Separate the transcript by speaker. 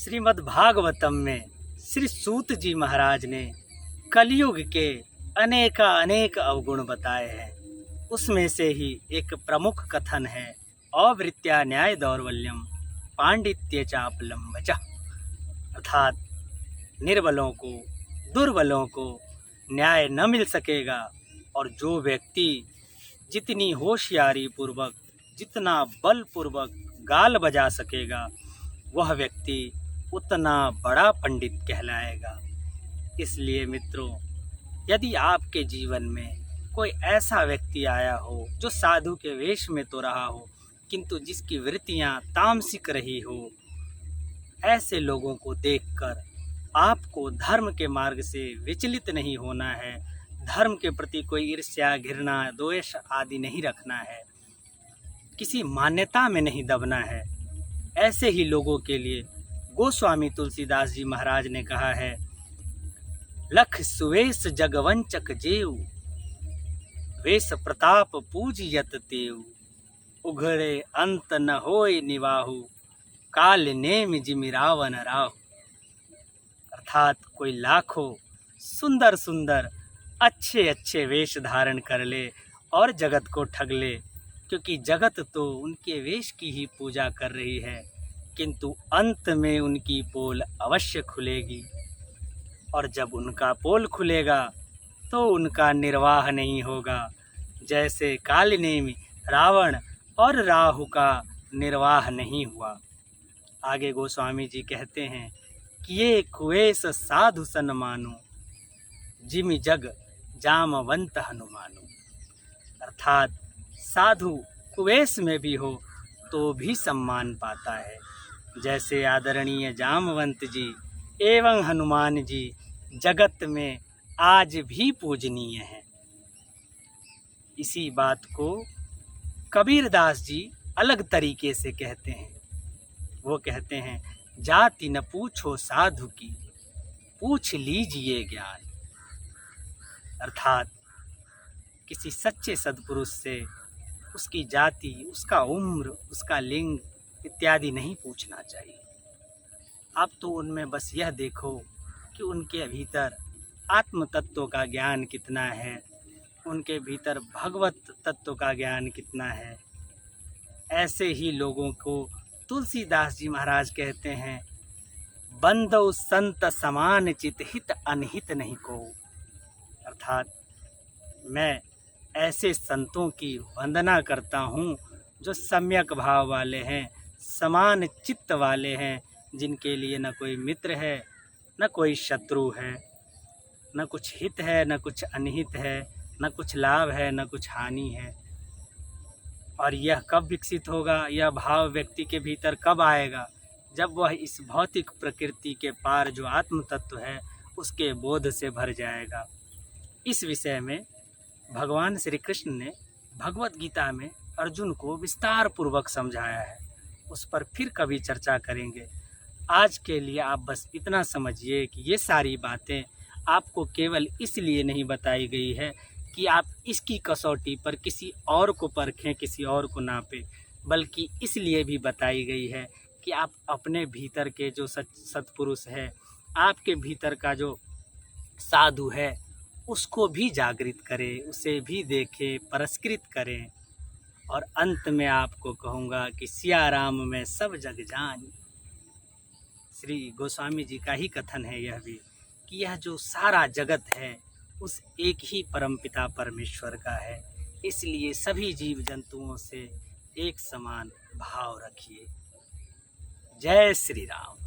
Speaker 1: श्रीमद् भागवतम में श्री सूत जी महाराज ने कलयुग के अनेक अवगुण बताए हैं। उसमें से ही एक प्रमुख कथन है अवृत्या न्याय दौर्बल्यम पांडित्य चापलम वच, अर्थात निर्बलों को दुर्बलों को न्याय न मिल सकेगा और जो व्यक्ति जितनी होशियारी पूर्वक जितना बल पूर्वक गाल बजा सकेगा वह व्यक्ति उतना बड़ा पंडित कहलाएगा। इसलिए मित्रों, यदि आपके जीवन में कोई ऐसा व्यक्ति आया हो जो साधु के वेश में तो रहा हो किंतु जिसकी वृत्तियां तामसिक रही हो, ऐसे लोगों को देखकर आपको धर्म के मार्ग से विचलित नहीं होना है। धर्म के प्रति कोई ईर्ष्या घृणा द्वेष आदि नहीं रखना है, किसी मान्यता में नहीं दबना है। ऐसे ही लोगों के लिए गोस्वामी तुलसीदास जी महाराज ने कहा है, लख सुवेश जगवंचक जेऊ वेश प्रताप पूजियत तेऊ उघड़े अंत न होय निवाहु काल नेम जिमि रावण राहु। अर्थात कोई लाखों सुंदर सुंदर अच्छे अच्छे वेश धारण कर ले और जगत को ठग ले, क्योंकि जगत तो उनके वेश की ही पूजा कर रही है, किंतु अंत में उनकी पोल अवश्य खुलेगी। और जब उनका पोल खुलेगा तो उनका निर्वाह नहीं होगा, जैसे कालनेमि रावण और राहु का निर्वाह नहीं हुआ। आगे गोस्वामी जी कहते हैं कि ये कुएस साधु सन मानो जिमि जग जामवंत हनुमानो। अर्थात साधु कुवेश में भी हो तो भी सम्मान पाता है, जैसे आदरणीय जामवंत जी एवं हनुमान जी जगत में आज भी पूजनीय हैं। इसी बात को कबीरदास जी अलग तरीके से कहते हैं। वो कहते हैं, जाति न पूछो साधु की पूछ लीजिए ज्ञान। अर्थात किसी सच्चे सद्पुरुष से उसकी जाति, उसका उम्र, उसका लिंग इत्यादि नहीं पूछना चाहिए। आप तो उनमें बस यह देखो कि उनके भीतर आत्म तत्व का ज्ञान कितना है, उनके भीतर भगवत तत्व का ज्ञान कितना है। ऐसे ही लोगों को तुलसीदास जी महाराज कहते हैं, बंदो संत समान चित हित अनहित नहीं को। अर्थात मैं ऐसे संतों की वंदना करता हूँ जो सम्यक भाव वाले हैं, समान चित्त वाले हैं, जिनके लिए न कोई मित्र है न कोई शत्रु है, न कुछ हित है न कुछ अनहित है, न कुछ लाभ है न कुछ हानि है। और यह कब विकसित होगा, यह भाव व्यक्ति के भीतर कब आएगा, जब वह इस भौतिक प्रकृति के पार जो आत्म तत्व है उसके बोध से भर जाएगा। इस विषय में भगवान श्री कृष्ण ने भगवत गीता में अर्जुन को विस्तार पूर्वक समझाया है, उस पर फिर कभी चर्चा करेंगे। आज के लिए आप बस इतना समझिए कि ये सारी बातें आपको केवल इसलिए नहीं बताई गई है कि आप इसकी कसौटी पर किसी और को परखें, किसी और को नापें, बल्कि इसलिए भी बताई गई है कि आप अपने भीतर के जो सत्पुरुष है, आपके भीतर का जो साधु है, उसको भी जागृत करें, उसे भी देखें, पुरस्कृत करें। और अंत में आपको कहूँगा कि सिया राम में सब जग जानी। श्री गोस्वामी जी का ही कथन है यह भी, कि यह जो सारा जगत है उस एक ही परमपिता परमेश्वर का है। इसलिए सभी जीव जंतुओं से एक समान भाव रखिए। जय श्री राम।